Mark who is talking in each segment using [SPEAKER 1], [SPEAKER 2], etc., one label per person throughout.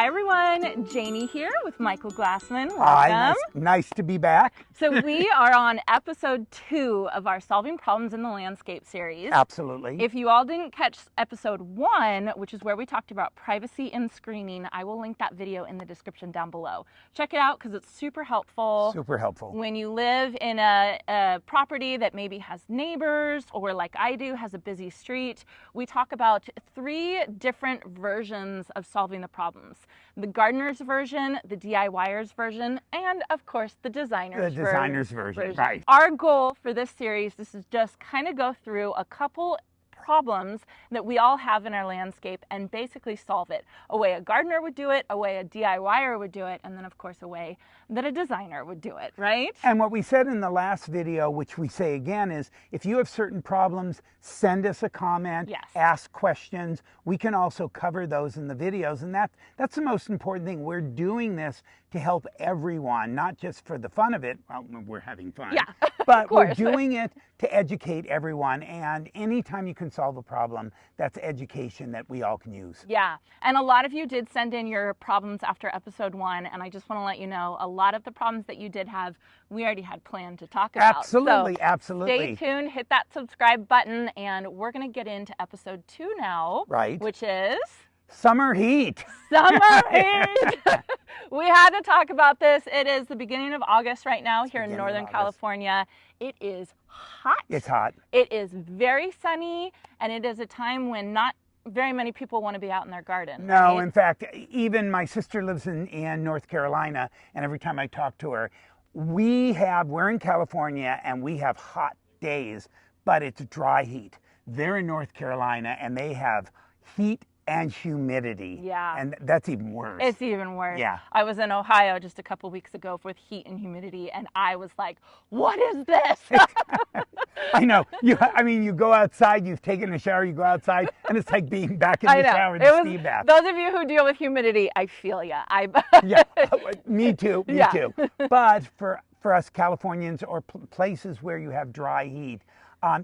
[SPEAKER 1] Hi everyone, Janie here with Michael Glassman. Welcome.
[SPEAKER 2] Hi, nice to be back.
[SPEAKER 1] So we are on episode 2 of our Solving Problems in the Landscape series.
[SPEAKER 2] Absolutely.
[SPEAKER 1] If you all didn't catch episode 1, which is where we talked about privacy in screening, I will link that video in the description down below. Check it out because it's super helpful.
[SPEAKER 2] Super helpful.
[SPEAKER 1] When you live in a property that maybe has neighbors or like I do, has a busy street, we talk about 3 different versions of solving the problems. The gardener's version, the DIYer's version, and of course the designer's
[SPEAKER 2] version. Right.
[SPEAKER 1] Our goal for this series is to just kind of go through a couple problems that we all have in our landscape and basically solve it. A way a gardener would do it, a way a DIYer would do it, and then of course a way that a designer would do it, right?
[SPEAKER 2] And what we said in the last video, which we say again, is if you have certain problems, send us a comment,
[SPEAKER 1] yes.
[SPEAKER 2] Ask questions. We can also cover those in the videos, and that's the most important thing. We're doing this to help everyone, not just for the fun of it. Well, we're having fun.
[SPEAKER 1] Yeah,
[SPEAKER 2] but we're doing it to educate everyone, and anytime you can solve a problem, that's education that we all can use.
[SPEAKER 1] Yeah, and a lot of you did send in your problems after episode 1, and I just want to let you know a lot of the problems that you did have, we already had planned to talk about.
[SPEAKER 2] Absolutely,
[SPEAKER 1] so
[SPEAKER 2] absolutely.
[SPEAKER 1] Stay tuned, hit that subscribe button, and we're going to get into episode 2 now.
[SPEAKER 2] Right.
[SPEAKER 1] Which is...
[SPEAKER 2] Summer heat.
[SPEAKER 1] Summer heat. We had to talk about this. It is the beginning of August right now here in Northern California. It is hot.
[SPEAKER 2] It's hot.
[SPEAKER 1] It is very sunny, and it is a time when not very many people want to be out in their garden.
[SPEAKER 2] No,
[SPEAKER 1] right?
[SPEAKER 2] In fact, even my sister lives in North Carolina, and every time I talk to her, we're in California and we have hot days, but it's dry heat. They're in North Carolina and they have heat and humidity.
[SPEAKER 1] Yeah.
[SPEAKER 2] And that's even worse.
[SPEAKER 1] It's even worse.
[SPEAKER 2] Yeah.
[SPEAKER 1] I was in Ohio just a couple weeks ago with heat and humidity, and I was like, what is this?
[SPEAKER 2] I know. You go outside, you've taken a shower, you go outside, and it's like being back in the shower, the steam bath.
[SPEAKER 1] Those of you who deal with humidity, I feel ya.
[SPEAKER 2] Yeah, me too, me
[SPEAKER 1] yeah.
[SPEAKER 2] too. But for us Californians or places where you have dry heat,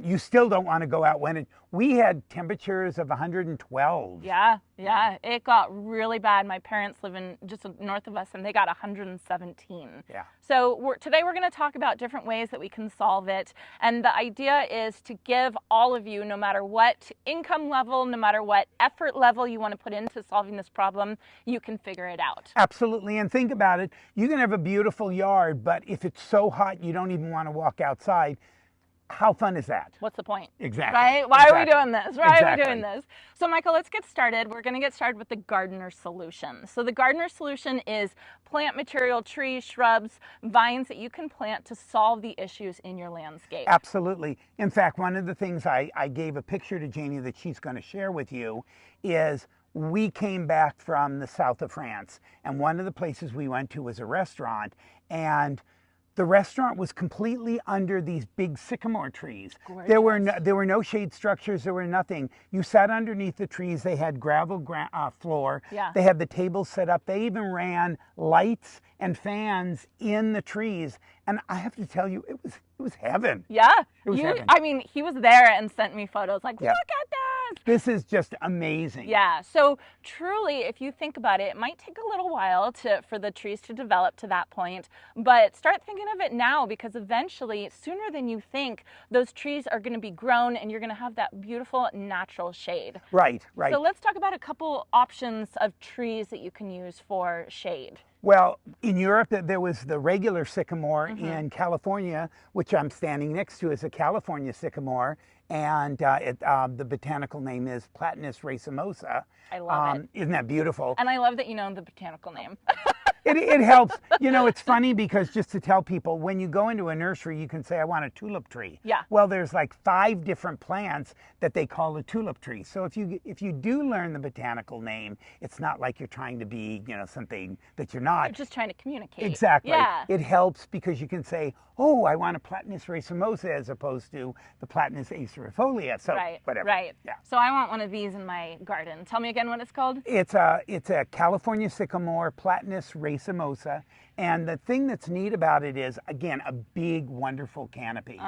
[SPEAKER 2] you still don't want to go out when we had temperatures of 112.
[SPEAKER 1] Yeah, it got really bad. My parents live in just north of us, and they got 117.
[SPEAKER 2] Yeah.
[SPEAKER 1] So today we're going to talk about different ways that we can solve it, and the idea is to give all of you, no matter what income level, no matter what effort level you want to put into solving this problem, you can figure it out.
[SPEAKER 2] Absolutely, and think about it. You can have a beautiful yard, but if it's so hot you don't even want to walk outside, how fun is that?
[SPEAKER 1] What's the point?
[SPEAKER 2] Exactly.
[SPEAKER 1] Right? Why are we doing this? Why are we doing this? So Michael, let's get started. We're going to get started with the gardener solution. So the gardener solution is plant material, trees, shrubs, vines that you can plant to solve the issues in your landscape.
[SPEAKER 2] Absolutely. In fact, one of the things I gave a picture to Janie that she's going to share with you is we came back from the south of France, and one of the places we went to was a restaurant, and the restaurant was completely under these big sycamore trees.
[SPEAKER 1] Gorgeous.
[SPEAKER 2] There were no shade structures. There were nothing. You sat underneath the trees. They had gravel floor.
[SPEAKER 1] Yeah.
[SPEAKER 2] They had the tables set up. They even ran lights and fans in the trees. And I have to tell you, it was heaven.
[SPEAKER 1] Yeah.
[SPEAKER 2] It was heaven.
[SPEAKER 1] I mean, he was there and sent me photos like,
[SPEAKER 2] yeah.
[SPEAKER 1] Look at this.
[SPEAKER 2] This is just amazing.
[SPEAKER 1] Yeah. So truly, if you think about it, it might take a little while for the trees to develop to that point, but start thinking of it now, because eventually, sooner than you think, those trees are going to be grown and you're going to have that beautiful natural shade.
[SPEAKER 2] Right, right.
[SPEAKER 1] So let's talk about a couple options of trees that you can use for shade.
[SPEAKER 2] Well, in Europe, there was the regular sycamore. In California, which I'm standing next to, is a California sycamore, and the botanical name is Platanus racemosa.
[SPEAKER 1] I love it.
[SPEAKER 2] Isn't that beautiful?
[SPEAKER 1] And I love that you know the botanical name.
[SPEAKER 2] It helps. It's funny because just to tell people, when you go into a nursery, you can say, I want a tulip tree.
[SPEAKER 1] Yeah.
[SPEAKER 2] Well, there's like 5 different plants that they call a tulip tree. So if you do learn the botanical name, it's not like you're trying to be, something that you're not.
[SPEAKER 1] You're just trying to communicate.
[SPEAKER 2] Exactly.
[SPEAKER 1] Yeah.
[SPEAKER 2] It helps because you can say, oh, I want a Platanus racemosa as opposed to the Platanus acerifolia. So whatever.
[SPEAKER 1] Right.
[SPEAKER 2] Yeah.
[SPEAKER 1] So I want one of these in my garden. Tell me again what it's called.
[SPEAKER 2] It's a California sycamore, Platanus racemosa, and the thing that's neat about it is, again, a big, wonderful canopy.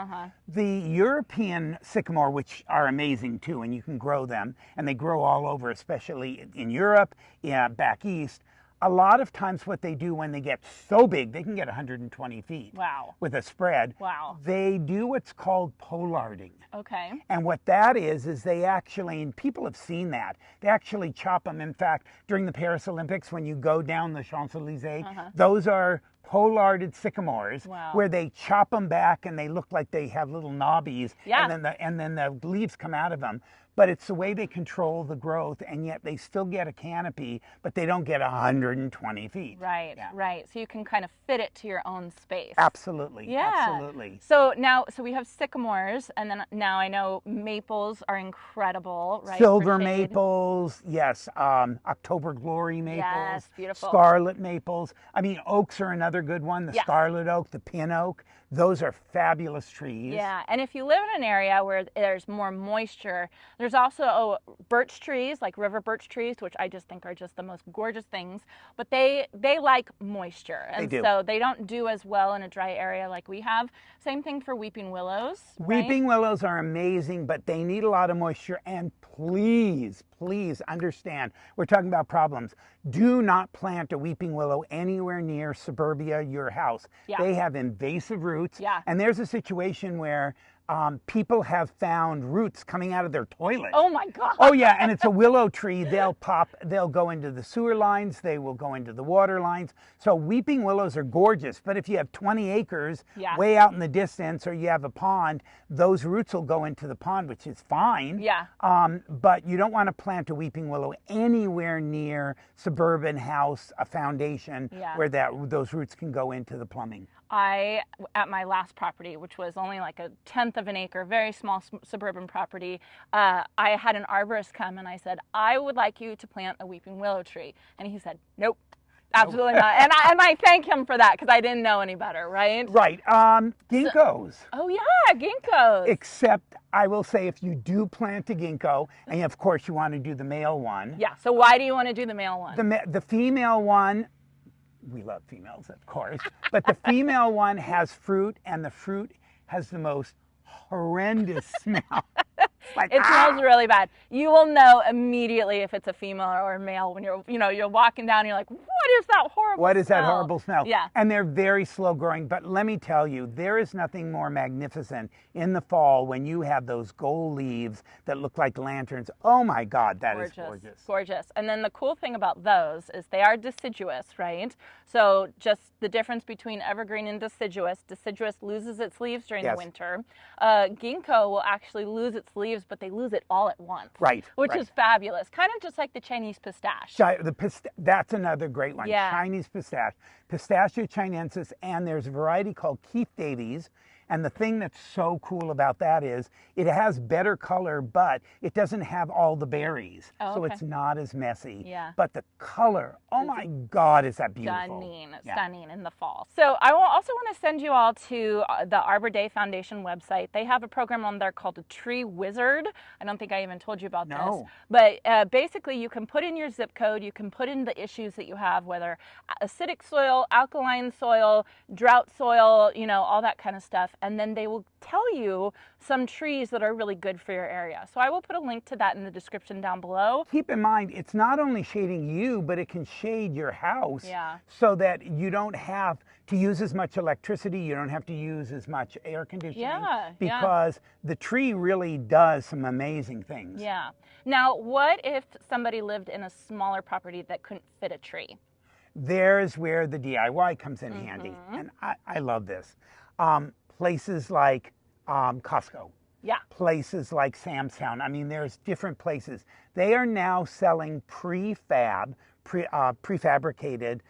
[SPEAKER 2] The European sycamore, which are amazing too, and you can grow them, and they grow all over, especially in Europe, back east. a lot of times what they do when they get so big, they can get 120 feet.
[SPEAKER 1] Wow.
[SPEAKER 2] With a spread.
[SPEAKER 1] Wow.
[SPEAKER 2] They do what's called pollarding.
[SPEAKER 1] Okay.
[SPEAKER 2] And what that is they actually, and people have seen that, they actually chop them. In fact, during the Paris Olympics, when you go down the Champs-Elysees, those are pollarded sycamores.
[SPEAKER 1] Wow.
[SPEAKER 2] Where they chop them back and they look like they have little knobbies.
[SPEAKER 1] Yeah.
[SPEAKER 2] And then the leaves come out of them. But it's the way they control the growth, and yet they still get a canopy, but they don't get 120 feet.
[SPEAKER 1] Right, right. So you can kind of fit it to your own space.
[SPEAKER 2] Absolutely.
[SPEAKER 1] Yeah.
[SPEAKER 2] Absolutely.
[SPEAKER 1] So now, we have sycamores, and then now I know maples are incredible, right?
[SPEAKER 2] Silver maples, yes. October glory maples.
[SPEAKER 1] Yes, beautiful.
[SPEAKER 2] Scarlet maples. I mean, oaks are another good one. The scarlet oak, the pin oak. Those are fabulous trees.
[SPEAKER 1] Yeah, and if you live in an area where there's more moisture, there's also birch trees, like river birch trees, which I just think are just the most gorgeous things. But they like moisture, and so they don't do as well in a dry area like we have. Same thing for weeping willows.
[SPEAKER 2] Weeping willows are amazing, but they need a lot of moisture. And please, please understand, we're talking about problems. Do not plant a weeping willow anywhere near suburbia, your house.
[SPEAKER 1] Yeah.
[SPEAKER 2] They have invasive roots.
[SPEAKER 1] Yeah.
[SPEAKER 2] And there's a situation where people have found roots coming out of their toilet.
[SPEAKER 1] Oh my God.
[SPEAKER 2] Oh yeah, and it's a willow tree. They'll go into the sewer lines, they will go into the water lines. So weeping willows are gorgeous, but if you have 20 acres way out in the distance, or you have a pond, those roots will go into the pond, which is fine.
[SPEAKER 1] Yeah.
[SPEAKER 2] But you don't want to plant a weeping willow anywhere near suburban house, a foundation, where those roots can go into the plumbing.
[SPEAKER 1] At my last property, which was only like 1/10 of an acre, very small suburban property, I had an arborist come and I said, I would like you to plant a weeping willow tree. And he said, nope, absolutely not. And I thank him for that because I didn't know any better, right?
[SPEAKER 2] Right. Ginkgos.
[SPEAKER 1] Oh yeah, ginkgos.
[SPEAKER 2] Except I will say, if you do plant a ginkgo, and of course you want to do the male one.
[SPEAKER 1] Yeah, so why do you want to do the male one?
[SPEAKER 2] The female one, we love females, of course, but the female one has fruit, and the fruit has the most horrendous smell.
[SPEAKER 1] It smells really bad. You will know immediately if it's a female or a male when you're walking down and you're like, what is that horrible smell?
[SPEAKER 2] What is that horrible smell?
[SPEAKER 1] Yeah.
[SPEAKER 2] And they're very slow growing, but let me tell you, there is nothing more magnificent in the fall when you have those gold leaves that look like lanterns. Oh my God, that is gorgeous.
[SPEAKER 1] Gorgeous. And then the cool thing about those is they are deciduous, right? So just the difference between evergreen and deciduous. Deciduous loses its leaves during the winter. Ginkgo will actually lose its leaves, but they lose it all at once.
[SPEAKER 2] Right.
[SPEAKER 1] Which is fabulous. Kind of just like the Chinese pistache.
[SPEAKER 2] That's another great one.
[SPEAKER 1] Yeah.
[SPEAKER 2] Chinese pistache. Pistachio chinensis, and there's a variety called Keith Davies. And the thing that's so cool about that is it has better color, but it doesn't have all the berries. So it's not as messy.
[SPEAKER 1] Yeah.
[SPEAKER 2] But the color, oh my God, is that beautiful.
[SPEAKER 1] Stunning in the fall. So I will also want to send you all to the Arbor Day Foundation website. They have a program on there called a Tree Wizard. I don't think I even told you about this. But basically you can put in your zip code, you can put in the issues that you have, whether acidic soil, alkaline soil, drought soil, all that kind of stuff. And then they will tell you some trees that are really good for your area. So I will put a link to that in the description down below.
[SPEAKER 2] Keep in mind, it's not only shading you, but it can shade your house so that you don't have to use as much electricity, you don't have to use as much air conditioning, because the tree really does some amazing things.
[SPEAKER 1] Yeah. Now, what if somebody lived in a smaller property that couldn't fit a tree?
[SPEAKER 2] There's where the DIY comes in handy, and I love this. Places like Costco.
[SPEAKER 1] Yeah.
[SPEAKER 2] Places like Sam's Town. I mean, there's different places. They are now selling prefabricated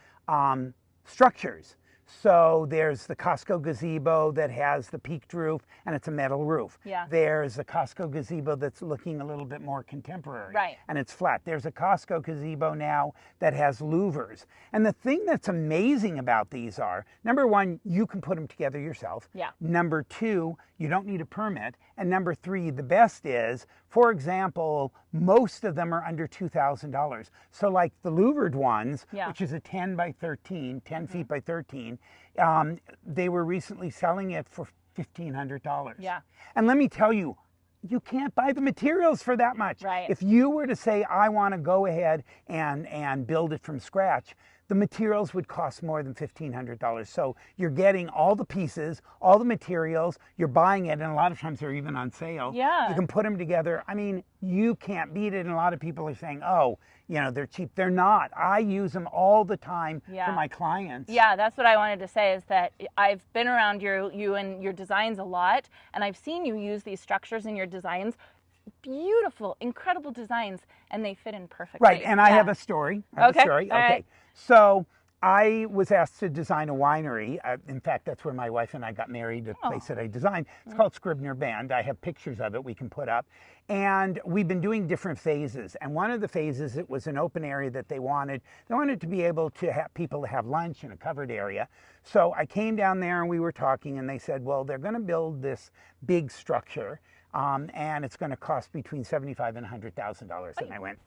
[SPEAKER 2] structures. So there's the Costco gazebo that has the peaked roof, and it's a metal roof.
[SPEAKER 1] Yeah.
[SPEAKER 2] There's a Costco gazebo that's looking a little bit more contemporary.
[SPEAKER 1] Right.
[SPEAKER 2] And it's flat. There's a Costco gazebo now that has louvers. And the thing that's amazing about these are, number one, you can put them together yourself.
[SPEAKER 1] Yeah.
[SPEAKER 2] Number two, you don't need a permit. And number three, the best is, for example, most of them are under $2,000. So like the louvered ones, which is a 10 by 13, 10 feet by 13, they were recently selling it for $1,500.
[SPEAKER 1] Yeah.
[SPEAKER 2] And let me tell you, you can't buy the materials for that much.
[SPEAKER 1] Right.
[SPEAKER 2] If you were to say, I want to go ahead and build it from scratch, the materials would cost more than $1,500. So you're getting all the pieces, all the materials, you're buying it, and a lot of times they're even on sale.
[SPEAKER 1] Yeah.
[SPEAKER 2] You can put them together. I mean, you can't beat it. And a lot of people are saying, oh, you know, they're cheap. They're not. I use them all the time for my clients.
[SPEAKER 1] Yeah, that's what I wanted to say, is that I've been around you and your designs a lot, and I've seen you use these structures in your designs. Beautiful, incredible designs, and they fit in perfectly.
[SPEAKER 2] Right, and I have a story.
[SPEAKER 1] Okay.
[SPEAKER 2] So I was asked to design a winery. In fact, that's where my wife and I got married, the place that I designed. It's called Scribner Bend. I have pictures of it we can put up. And we've been doing different phases. And one of the phases, it was an open area that they wanted. They wanted to be able to have people to have lunch in a covered area. So I came down there and we were talking, and they said, well, they're going to build this big structure. And it's going to cost between $75,000 and $100,000. And I went,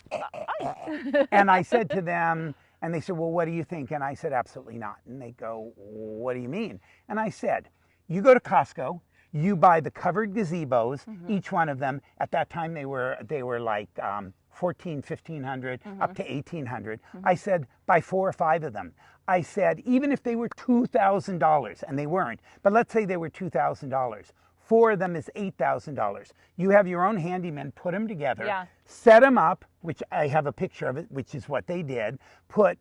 [SPEAKER 2] and I said to them, and they said, well, what do you think? And I said, absolutely not. And they go, what do you mean? And I said, you go to Costco, you buy the covered gazebos, each one of them. At that time, they were like $1,400, $1,500, up to $1,800. I said, buy 4 or 5 of them. I said, even if they were $2,000, and they weren't, but let's say they were $2,000. 4 of them is $8,000. You have your own handyman, put them together, set them up, which I have a picture of it, which is what they did. Put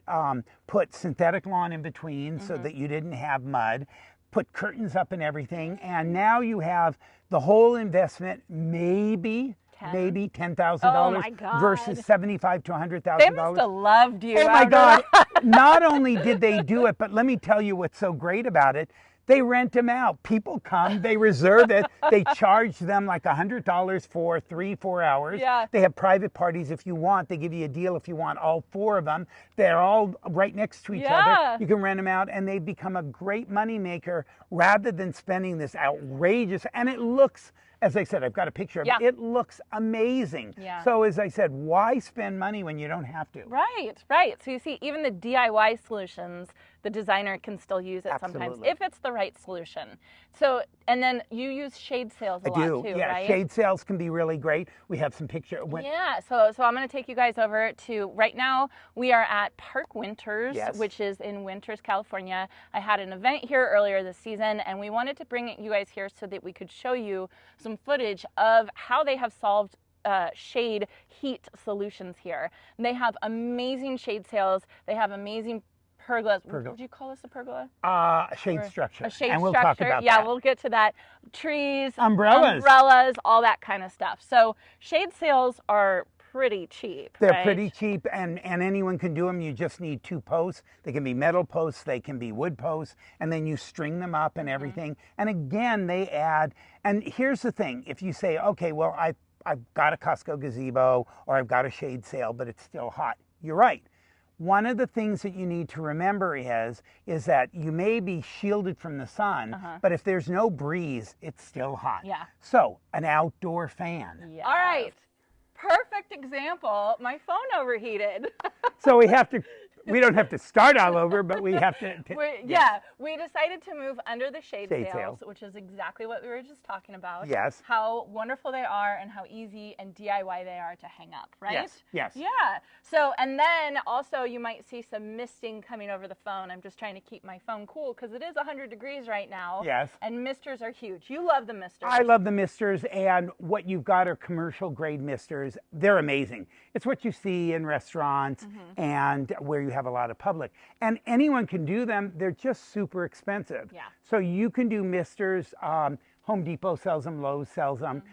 [SPEAKER 2] synthetic lawn in between so that you didn't have mud. Put curtains up and everything, and now you have the whole investment maybe $10,000 versus $75,000 to $100,000.
[SPEAKER 1] They must have loved you.
[SPEAKER 2] Oh my God! Not only did they do it, but let me tell you what's so great about it. They rent them out. People come, they reserve it. They charge them like $100 for 3-4 hours.
[SPEAKER 1] Yeah.
[SPEAKER 2] They have private parties if you want. They give you a deal if you want all 4 of them. They're all right next to each other. You can rent them out, and they become a great money maker rather than spending this outrageous, and it looks, as I said, I've got a picture of it. It looks amazing. So as I said, why spend money when you don't have to?
[SPEAKER 1] Right, right. So you see, even the DIY solutions, the designer can still use it sometimes if it's the right solution. So, and then you use shade sails a lot too, right?
[SPEAKER 2] Shade sails can be really great. We have some pictures.
[SPEAKER 1] So I'm going to take you guys over to, right now, we are at Park Winters, which is in Winters, California. I had an event here earlier this season, and we wanted to bring you guys here so that we could show you some footage of how they have solved shade heat solutions here. And they have amazing shade sails. They have amazing pergolas. Would you call this a pergola?
[SPEAKER 2] A shade structure.
[SPEAKER 1] A shade
[SPEAKER 2] and we'll
[SPEAKER 1] structure.
[SPEAKER 2] Talk about
[SPEAKER 1] that.
[SPEAKER 2] We'll
[SPEAKER 1] get to that. Trees,
[SPEAKER 2] umbrellas,
[SPEAKER 1] all that kind of stuff. So shade sails are pretty cheap.
[SPEAKER 2] They're pretty cheap, and anyone can do them. You just need 2 posts. They can be metal posts, they can be wood posts, and then you string them up and everything. And again, they add, and here's the thing, if you say, okay, well, I've got a Costco gazebo or I've got a shade sail, but it's still hot. You're right. One of the things that you need to remember is that you may be shielded from the sun, but if there's no breeze, it's still hot. So an outdoor fan.
[SPEAKER 1] All right. Perfect example. My phone overheated.
[SPEAKER 2] So we don't have to start all over, but we have to.
[SPEAKER 1] We decided to move under the shade sails, which is exactly what we were just talking about.
[SPEAKER 2] Yes.
[SPEAKER 1] How wonderful they are and how easy and DIY they are to hang up, right?
[SPEAKER 2] Yes.
[SPEAKER 1] Yeah. So, and then also you might see some misting coming over the phone. I'm just trying to keep my phone cool because it is 100 degrees right now.
[SPEAKER 2] Yes.
[SPEAKER 1] And misters are huge. You love the misters.
[SPEAKER 2] I love the misters, and what you've got are commercial grade misters. They're amazing. It's what you see in restaurants and where you have a lot of public, and anyone can do them. They're just super expensive. So you can do misters. Home Depot sells them, Lowe's sells them.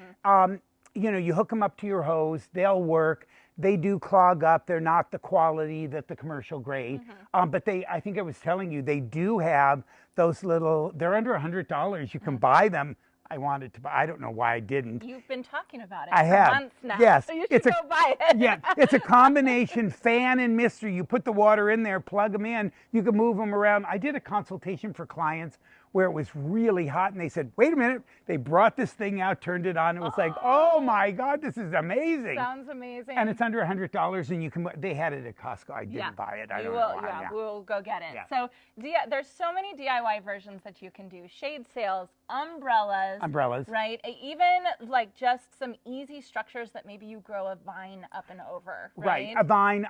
[SPEAKER 2] You know, you hook them up to your hose, they'll work. They do clog up. They're not the quality that the commercial grade, but I think I was telling you, they do have those little, they're under $100. You can buy them. I wanted to buy. I don't know why I didn't.
[SPEAKER 1] You've been talking about it
[SPEAKER 2] for
[SPEAKER 1] months now.
[SPEAKER 2] Yes.
[SPEAKER 1] So you should go buy it.
[SPEAKER 2] It's a combination fan and mister. You put the water in there, plug them in. You can move them around. I did a consultation for clients where it was really hot, and they said, wait a minute. They brought this thing out, turned it on. It was like, oh my God, this is amazing.
[SPEAKER 1] Sounds amazing.
[SPEAKER 2] And it's under $100, and you can. They had it at Costco. I didn't buy it. I don't know why.
[SPEAKER 1] We'll go get it. So there's so many DIY versions that you can do. Shade sails, umbrellas, right? Even like just some easy structures that maybe you grow a vine up and over, right?
[SPEAKER 2] A vine.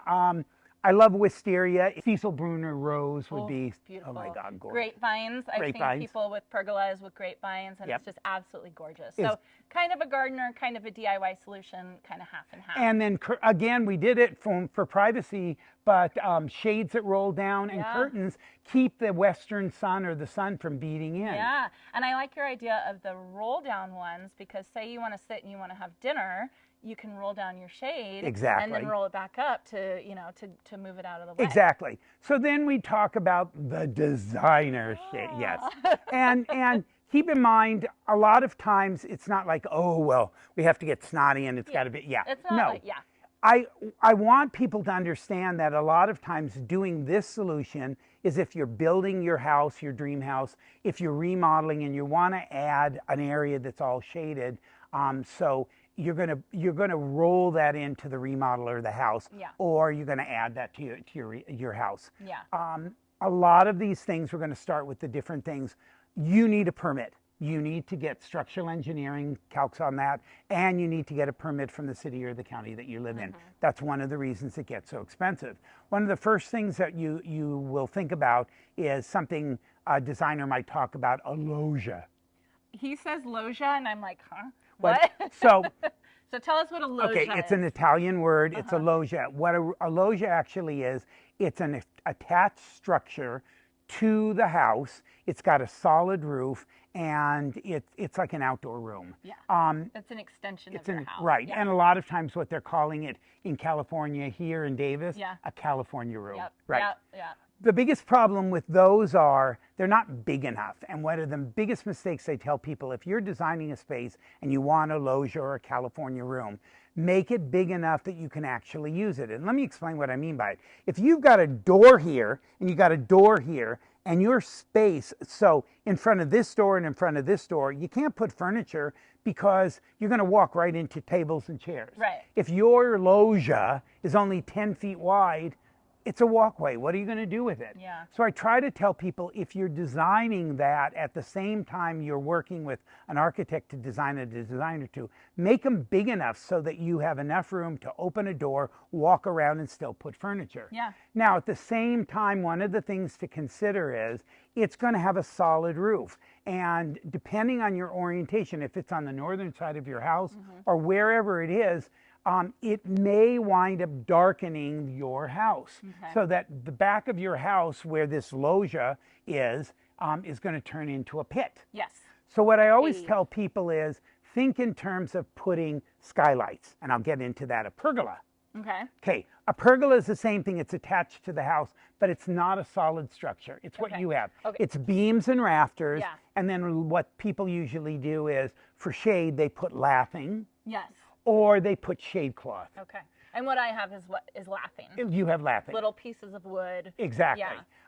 [SPEAKER 2] I love wisteria. Cecil Bruner rose would be,
[SPEAKER 1] beautiful.
[SPEAKER 2] oh my God, gorgeous.
[SPEAKER 1] Grapevines. I've seen people with pergolas with grapevines, and it's just absolutely gorgeous. So kind of a gardener, kind of a DIY solution, kind of half and half.
[SPEAKER 2] And then again, we did it for privacy, but shades that roll down and curtains keep the western sun or the sun from beating in.
[SPEAKER 1] Yeah, and I like your idea of the roll down ones, because say you want to sit and you want to have dinner, you can roll down your shade and then roll it back up to, you know, to move it out of the way.
[SPEAKER 2] Exactly. So then we talk about the designer shade. Yes. And keep in mind, a lot of times it's not like, oh, well, we have to get snotty and it's got to be,
[SPEAKER 1] It's not like,
[SPEAKER 2] I want people to understand that a lot of times doing this solution is if you're building your house, your dream house, if you're remodeling and you want to add an area that's all shaded, so you're gonna roll that into the remodel or the house, or you're gonna add that to your house. A lot of these things, we're gonna start with the different things. You need a permit. You need to get structural engineering calcs on that, and you need to get a permit from the city or the county that you live in. That's one of the reasons it gets so expensive. One of the first things that you will think about is something a designer might talk about, a loggia.
[SPEAKER 1] He says loggia, and I'm like, huh? What?
[SPEAKER 2] So
[SPEAKER 1] tell us what a loggia is.
[SPEAKER 2] Okay, it's an Italian word. It's a loggia. What a loggia actually is, it's an attached structure to the house. It's got a solid roof, and it's like an outdoor room.
[SPEAKER 1] It's an extension of your house.
[SPEAKER 2] Right, and a lot of times what they're calling it in California, here in Davis, a California room. Right. The biggest problem with those are they're not big enough. And one of the biggest mistakes I tell people, if you're designing a space and you want a loggia or a California room, make it big enough that you can actually use it. And let me explain what I mean by it. If you've got a door here and you got a door here, and your space, so in front of this door and in front of this door, you can't put furniture because you're going to walk right into tables and chairs. If your loggia is only 10 feet wide, it's a walkway. What are you going to do with it? So I try to tell people, if you're designing that at the same time you're working with an architect to design a designer to, make them big enough so that you have enough room to open a door, walk around, and still put furniture. Now, at the same time, one of the things to consider is it's going to have a solid roof. And depending on your orientation, if it's on the northern side of your house or wherever it is, it may wind up darkening your house, so that the back of your house where this loggia is going to turn into a pit. So what I always tell people is, think in terms of putting skylights, and I'll get into that, a pergola. Okay, a pergola is the same thing. It's attached to the house, but it's not a solid structure. It's what you have. It's beams and rafters, and then what people usually do is, for shade, they put lathing. Or they put shade cloth.
[SPEAKER 1] And what I have is lathing.
[SPEAKER 2] You have lathing.
[SPEAKER 1] Little pieces of wood.
[SPEAKER 2] Exactly.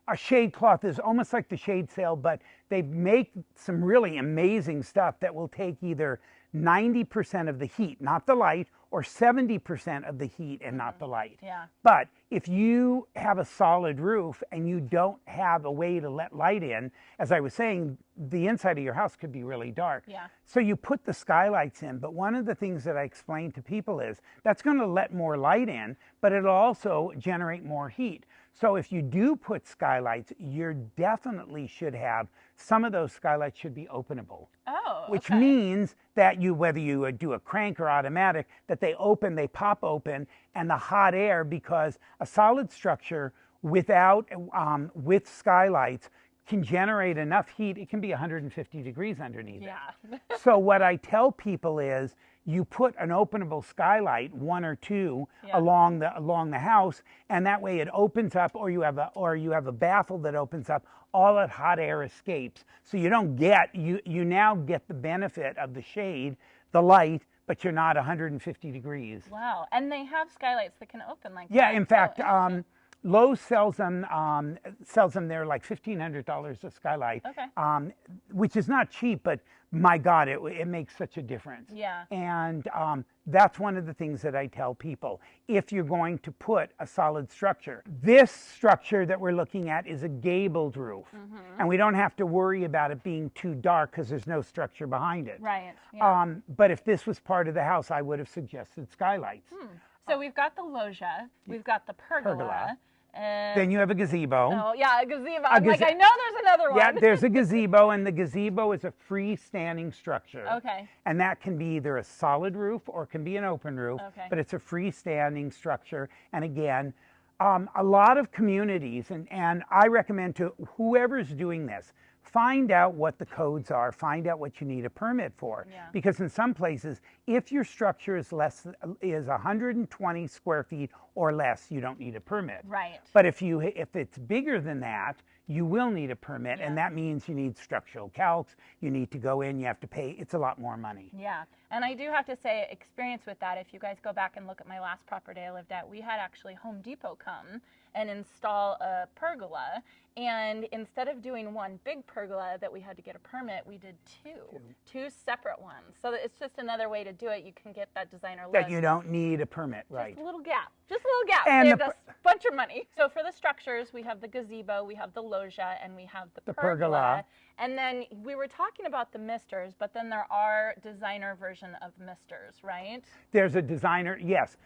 [SPEAKER 2] A shade cloth is almost like the shade sail, but they make some really amazing stuff that will take either 90% of the heat, not the light, or 70% of the heat and not the light. But if you have a solid roof and you don't have a way to let light in, as I was saying, the inside of your house could be really dark. So you put the skylights in, but one of the things that I explain to people is that's going to let more light in, but it'll also generate more heat. So if you do put skylights, you definitely should have, some of those skylights should be openable. Which means that whether you do a crank or automatic, that they pop open, and the hot air, because a solid structure with skylights can generate enough heat. It can be 150 degrees underneath it. So what I tell people is, you put an openable skylight, one or two, along the house, and that way it opens up, or you have a baffle that opens up. All that hot air escapes, so you don't get you now get the benefit of the shade, the light, but you're not 150 degrees.
[SPEAKER 1] Wow! And they have skylights that can open like that.
[SPEAKER 2] Yeah, in fact, Lowe's sells them. They're like $1,500 a skylight. Which is not cheap, but my God, it makes such a difference. And that's one of the things that I tell people. If you're going to put a solid structure, this structure that we're looking at is a gabled roof, and we don't have to worry about it being too dark because there's no structure behind it.
[SPEAKER 1] Right.
[SPEAKER 2] But if this was part of the house, I would have suggested skylights.
[SPEAKER 1] So we've got the loggia, we've got the pergola. And
[SPEAKER 2] then you have a gazebo.
[SPEAKER 1] Oh, yeah, a gazebo. I'm like, I know there's another one.
[SPEAKER 2] Yeah, there's a gazebo, and the gazebo is a freestanding structure.
[SPEAKER 1] Okay.
[SPEAKER 2] And that can be either a solid roof or it can be an open roof,
[SPEAKER 1] Okay.
[SPEAKER 2] but it's a freestanding structure. And again, a lot of communities, and I recommend to whoever's doing this, find out what the codes are, find out what you need a permit for.
[SPEAKER 1] Yeah.
[SPEAKER 2] Because in some places, if your structure is 120 square feet or less, you don't need a permit.
[SPEAKER 1] Right.
[SPEAKER 2] But if it's bigger than that, you will need a permit, and that means you need structural calcs, you need to go in, you have to pay, it's a lot more money.
[SPEAKER 1] Yeah, and I do have to say, experience with that, if you guys go back and look at my last property I lived at, we had actually Home Depot come and install a pergola, and instead of doing one big pergola that we had to get a permit, we did two separate ones. So it's just another way to do it. You can get that designer look.
[SPEAKER 2] That you don't need a permit, right.
[SPEAKER 1] Just a little gap. Just a little gap.
[SPEAKER 2] And
[SPEAKER 1] saved us a bunch of money. So for the structures, we have the gazebo, we have the loggia, and we have the pergola. And then we were talking about the misters, but then there are designer version of misters, right?
[SPEAKER 2] There's a designer, yes.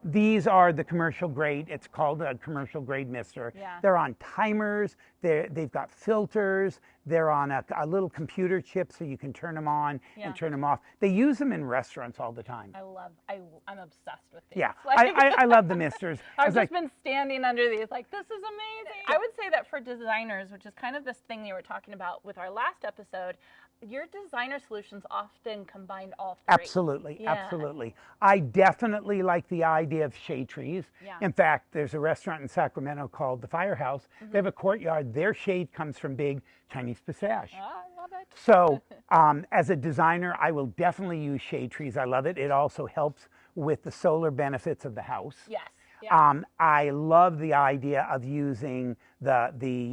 [SPEAKER 2] These are the commercial grade. It's called a commercial grade mister.
[SPEAKER 1] Yeah.
[SPEAKER 2] They're on timers. They've got filters. They're on a little computer chip so you can turn them on and turn them off. They use them in restaurants all the time.
[SPEAKER 1] I'm obsessed with these.
[SPEAKER 2] Yeah,
[SPEAKER 1] Like,
[SPEAKER 2] I love the misters.
[SPEAKER 1] I've just been standing under these like, this is amazing. I would say that for designers, which is kind of this thing you were talking about with our last episode, your designer solutions often combine all three.
[SPEAKER 2] Absolutely, absolutely. I definitely like the idea of shade trees.
[SPEAKER 1] Yeah.
[SPEAKER 2] In fact, there's a restaurant in Sacramento called the Firehouse. They have a courtyard. Their shade comes from big Chinese pistache.
[SPEAKER 1] Oh, I love it.
[SPEAKER 2] So as a designer, I will definitely use shade trees. I love it. It also helps with the solar benefits of the house.
[SPEAKER 1] Yes. Yeah.
[SPEAKER 2] I love the idea of using the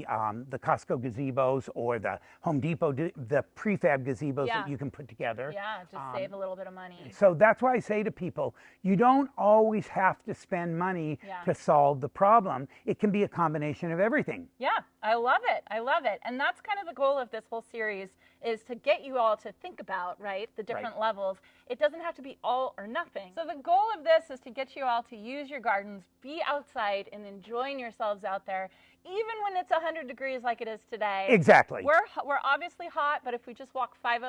[SPEAKER 2] Costco gazebos or the Home Depot, the prefab gazebos that you can put together.
[SPEAKER 1] Yeah, just save a little bit of money.
[SPEAKER 2] So that's why I say to people, you don't always have to spend money to solve the problem. It can be a combination of everything.
[SPEAKER 1] Yeah, I love it. I love it. And that's kind of the goal of this whole series, is to get you all to think about, right, the different levels. It doesn't have to be all or nothing. So the goal of this is to get you all to use your gardens, be outside and enjoying yourselves out there, even when it's 100 degrees like it is today.
[SPEAKER 2] Exactly.
[SPEAKER 1] We're obviously hot, but if we just walk 5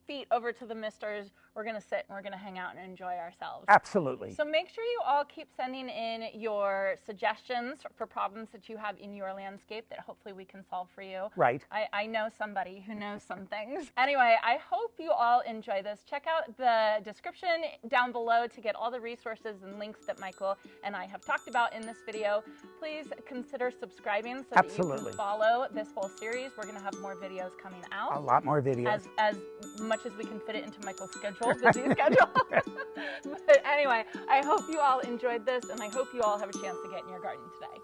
[SPEAKER 1] feet over to the misters, we're going to sit and we're going to hang out and enjoy ourselves.
[SPEAKER 2] Absolutely.
[SPEAKER 1] So make sure you all keep sending in your suggestions for problems that you have in your landscape that hopefully we can solve for you.
[SPEAKER 2] Right.
[SPEAKER 1] I know somebody who knows some things. Anyway, I hope you all enjoy this. Check out the description down below to get all the resources and links that Michael and I have talked about in this video. Please consider subscribing so that you can follow this whole series. We're going to have more videos coming out.
[SPEAKER 2] A lot more videos.
[SPEAKER 1] As much as we can fit it into Michael's schedule, busy schedule. But anyway, I hope you all enjoyed this, and I hope you all have a chance to get in your garden today.